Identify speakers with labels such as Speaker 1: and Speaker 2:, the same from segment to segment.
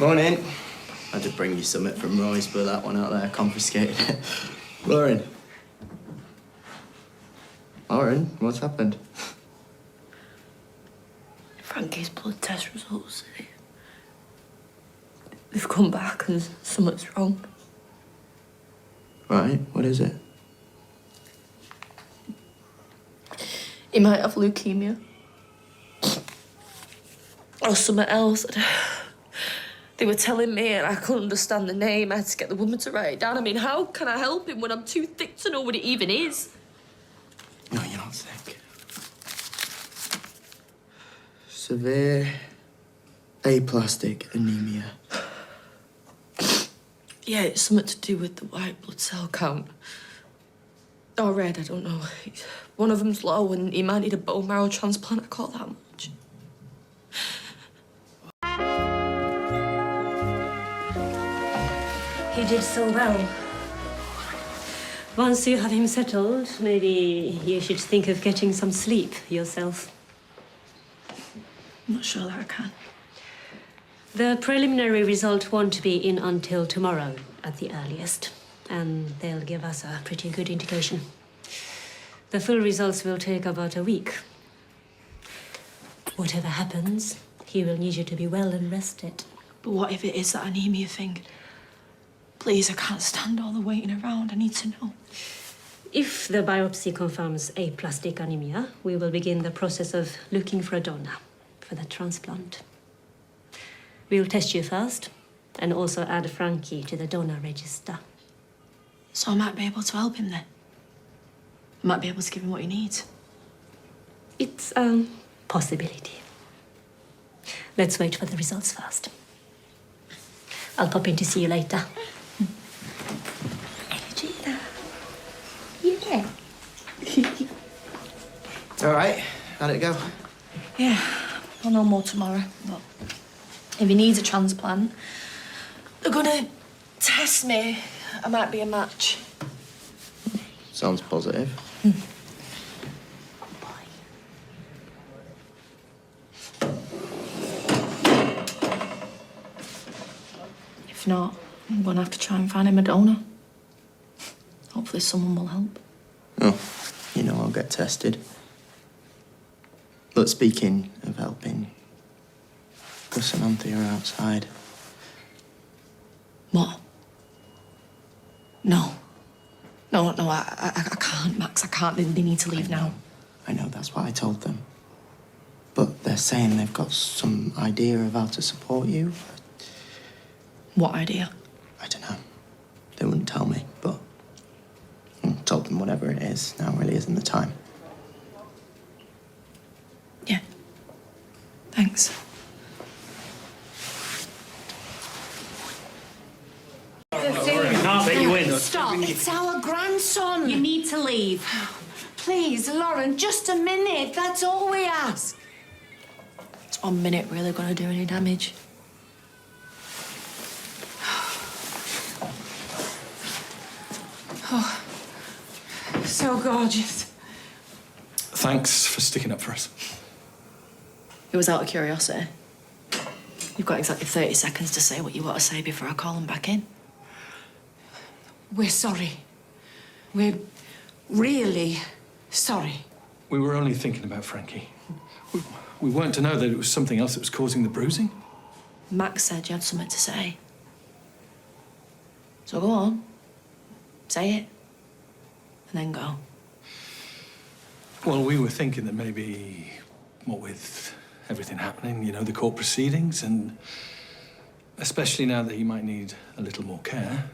Speaker 1: Morning. I did bring you something from Roy's, but that one out there confiscated it. Lauren. Lauren, what's happened?
Speaker 2: Frankie's blood test results. They've come back and something's wrong.
Speaker 1: Right, what is it?
Speaker 2: He might have leukemia. Or something else. They were telling me and I couldn't understand the name. I had to get the woman to write it down. I mean, how can I help him when I'm too thick to know what it even is?
Speaker 1: No, you're not sick. Severe aplastic anemia.
Speaker 2: Yeah, it's something to do with the white blood cell count. Or red, I don't know. One of them's low and he might need a bone marrow transplant. I caught that much.
Speaker 3: He did so well. Once you have him settled, maybe you should think of getting some sleep yourself.
Speaker 2: I'm not sure that I can.
Speaker 3: The preliminary result won't be in until tomorrow at the earliest, and they'll give us a pretty good indication. The full results will take about a week. Whatever happens, he will need you to be well and rested.
Speaker 2: But what if it is that anemia thing? Please, I can't stand all the waiting around. I need to know.
Speaker 3: If the biopsy confirms aplastic anemia, we will begin the process of looking for a donor for the transplant. We'll test you first and also add Frankie to the donor register.
Speaker 2: So I might be able to help him then? I might be able to give him what he needs?
Speaker 3: It's a possibility. Let's wait for the results first. I'll pop in to see you later.
Speaker 2: Gina. Yeah.
Speaker 1: All right, how'd it go?
Speaker 2: Yeah, I'll know more tomorrow. But if he needs a transplant, they're gonna test me. I might be a match.
Speaker 1: Sounds positive.
Speaker 2: If not, I'm gonna have to try and find him a donor. Hopefully someone will help.
Speaker 1: Oh, you know I'll get tested. Look, speaking of helping, Gus and Anthony are outside.
Speaker 2: What? No. No, I can't, Max. I can't. They need to leave now.
Speaker 1: I know, that's what I told them. But they're saying they've got some idea of how to support you.
Speaker 2: What idea?
Speaker 1: I don't know. They wouldn't tell me, but I told them whatever it is. Now really isn't the time.
Speaker 2: Yeah. Thanks.
Speaker 4: Can't let you in.
Speaker 5: Stop. It's our grandson.
Speaker 3: You need to leave.
Speaker 5: Please, Lauren, just a minute. That's all we ask.
Speaker 2: Is 1 minute really gonna do any damage?
Speaker 5: Oh, so gorgeous.
Speaker 4: Thanks for sticking up for us.
Speaker 2: It was out of curiosity. You've got exactly 30 seconds to say what you want to say before I call him back in.
Speaker 5: We're sorry. We're really sorry.
Speaker 4: We were only thinking about Frankie. We weren't to know that it was something else that was causing the bruising.
Speaker 2: Max said you had something to say. So go on. Say it. And then go.
Speaker 4: Well, we were thinking that maybe, what with everything happening, you know, the court proceedings, and especially now that he might need a little more care,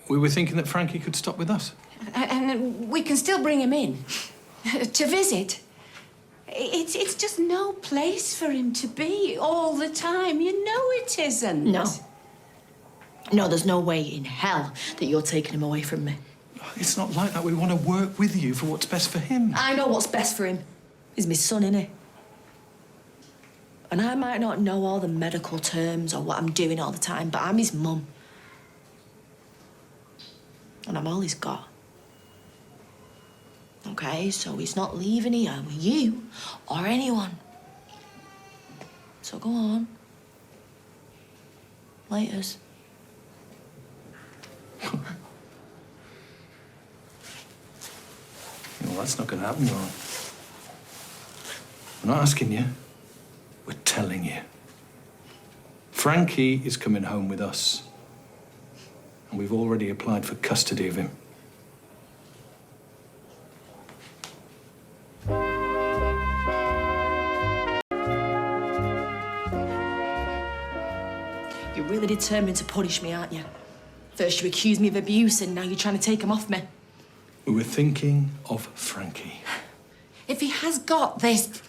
Speaker 4: we were thinking that Frankie could stop with us.
Speaker 5: And we can still bring him in to visit. It's just no place for him to be all the time. You know it isn't.
Speaker 2: No. No, there's no way in hell that you're taking him away from me.
Speaker 4: It's not like that. We want to work with you for what's best for him.
Speaker 2: I know what's best for him. He's my son, innit? And I might not know all the medical terms or what I'm doing all the time, but I'm his mum. And I'm all he's got. Okay, so he's not leaving here with you or anyone. So go on, Laters.
Speaker 4: Well, that's not going to happen, Lauren. We're not asking you. We're telling you. Frankie is coming home with us. And we've already applied for custody of him.
Speaker 2: You're really determined to punish me, aren't you? First you accused me of abuse and now you're trying to take him off me.
Speaker 4: We were thinking of Frankie.
Speaker 5: If he has got this...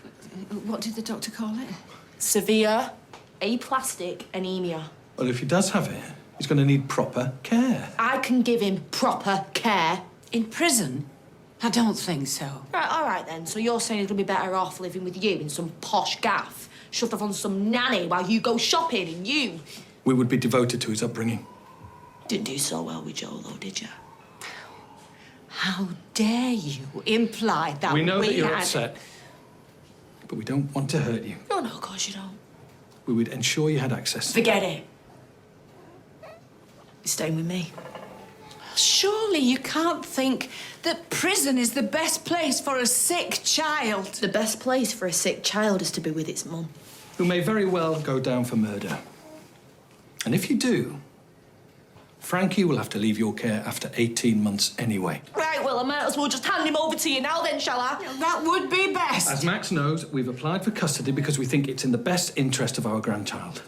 Speaker 5: What did the doctor call it?
Speaker 2: Severe aplastic anemia.
Speaker 4: Well, if he does have it, he's going to need proper care.
Speaker 2: I can give him proper care.
Speaker 5: In prison? I don't think so.
Speaker 2: Right, all right then. So you're saying he's gonna be better off living with you in some posh gaff, shoved off on some nanny while you go shopping and you...
Speaker 4: We would be devoted to his upbringing.
Speaker 2: Didn't do so well with Joe, though, did you?
Speaker 5: How dare you imply that
Speaker 4: We know that you're
Speaker 5: had...
Speaker 4: upset, but we don't want to hurt you.
Speaker 2: No, of course you don't.
Speaker 4: We would ensure you had access.
Speaker 2: Forget it. You're staying with me.
Speaker 5: Surely you can't think that prison is the best place for a sick child.
Speaker 2: The best place for a sick child is to be with its mum.
Speaker 4: Who may very well go down for murder. And if you do, Frankie will have to leave your care after 18 months anyway.
Speaker 2: Right, well, I might as well just hand him over to you now then, shall I?
Speaker 5: That would be best.
Speaker 4: As Max knows, we've applied for custody because we think it's in the best interest of our grandchild.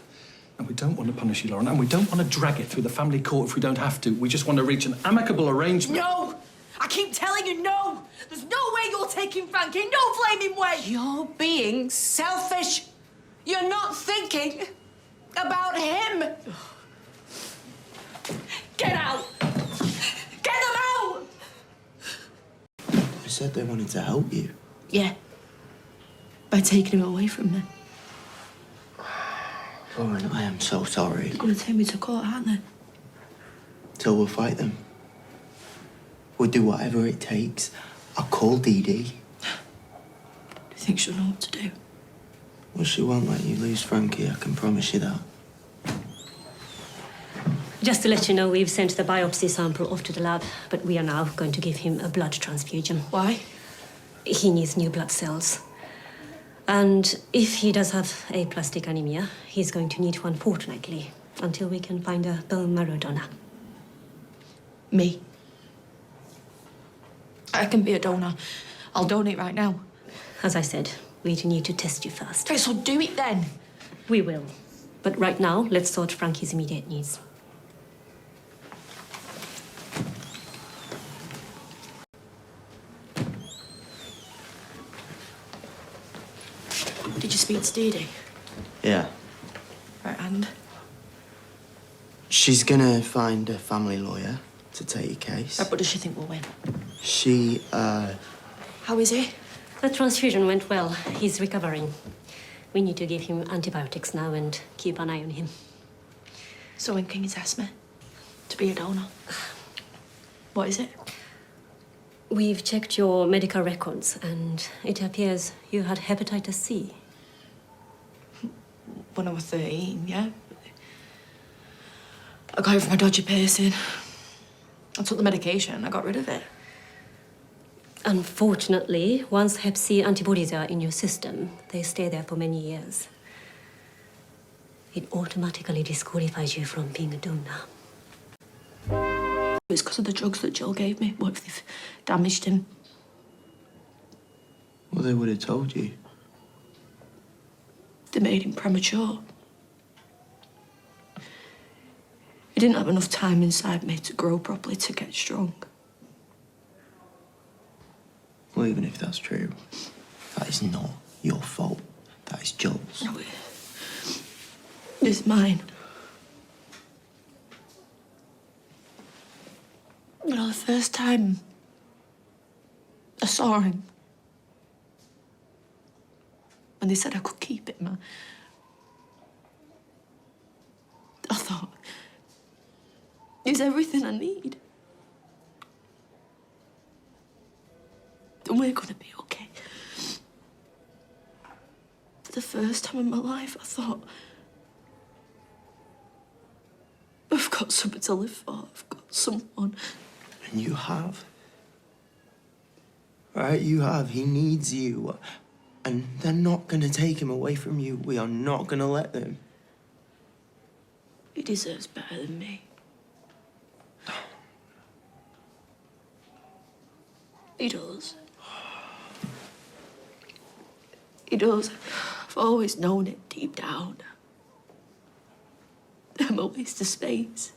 Speaker 4: And we don't want to punish you, Lauren, and we don't want to drag it through the family court if we don't have to. We just want to reach an amicable arrangement.
Speaker 2: No! I keep telling you no! There's no way you're taking Frankie, no flaming way!
Speaker 5: You're being selfish. You're not thinking about him.
Speaker 2: Get out! Get them out!
Speaker 1: They said they wanted to help you.
Speaker 2: Yeah. By taking him away from me.
Speaker 1: Lauren, I am so sorry.
Speaker 2: They're gonna take me to court, aren't they?
Speaker 1: So we'll fight them. We'll do whatever it takes. I'll call Dee Dee.
Speaker 2: Do you think she'll know what to do?
Speaker 1: Well, she won't let you lose Frankie, I can promise you that.
Speaker 3: Just to let you know, we've sent the biopsy sample off to the lab, but we are now going to give him a blood transfusion.
Speaker 2: Why?
Speaker 3: He needs new blood cells. And if he does have aplastic anemia, he's going to need one fortnightly until we can find a bone marrow donor.
Speaker 2: Me. I can be a donor. I'll donate right now.
Speaker 3: As I said, we need to test you first.
Speaker 2: Okay, so do it then.
Speaker 3: We will. But right now, let's sort Frankie's immediate needs.
Speaker 2: Did you speak to Dee Dee?
Speaker 1: Yeah.
Speaker 2: Right, and?
Speaker 1: She's gonna find a family lawyer to take your case.
Speaker 2: Right, but does she think we'll win?
Speaker 1: She,
Speaker 2: How is he?
Speaker 3: The transfusion went well. He's recovering. We need to give him antibiotics now and keep an eye on him.
Speaker 2: So when can you test me? To be a donor? What is it?
Speaker 3: We've checked your medical records and it appears you had hepatitis C.
Speaker 2: When I was 13, yeah. I got it from a dodgy piercing. I took the medication and I got rid of it.
Speaker 3: Unfortunately, once hep C antibodies are in your system, they stay there for many years. It automatically disqualifies you from being a donor.
Speaker 2: It's because of the drugs that Jill gave me. What if they've damaged him?
Speaker 1: well, they would have told you.
Speaker 2: They made him premature. He didn't have enough time inside me to grow properly to get strong.
Speaker 1: Well, even if that's true, that is not your fault. That is Joel's.
Speaker 2: No, it's mine. You know, the first time I saw him, and they said I could keep him, I thought, he's everything I need. And we're gonna be okay. For the first time in my life, I thought, got something to live for. I've got someone.
Speaker 1: And you have. Right, you have. He needs you. And they're not gonna take him away from you. We are not gonna let them.
Speaker 2: He deserves better than me. He does. He does. I've always known it deep down. I'm a waste of space.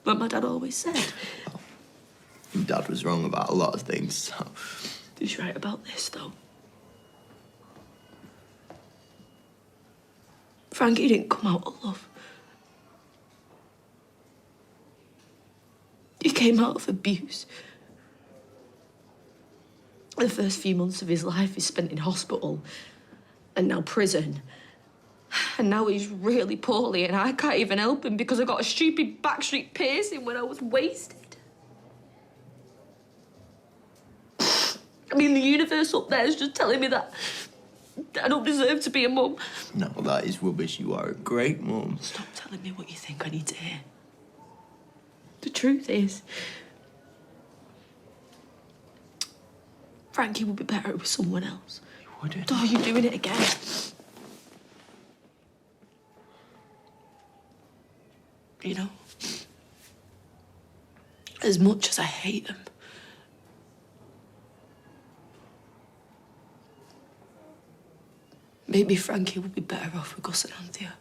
Speaker 2: But my dad always said.
Speaker 1: Your dad was wrong about a lot of things, so...
Speaker 2: He's right about this, though. Frankie didn't come out of love. He came out of abuse. The first few months of his life he spent in hospital, and now prison. And now he's really poorly, and I can't even help him because I got a stupid backstreet piercing when I was wasted. I mean, the universe up there is just telling me that I don't deserve to be a mum.
Speaker 1: No, that is rubbish. You are a great mum.
Speaker 2: Stop telling me what you think I need to hear. The truth is, Frankie would be better with someone else.
Speaker 1: You wouldn't.
Speaker 2: Oh, you're doing it again. You know, as much as I hate him, maybe Frankie would be better off with Gus and Anthea.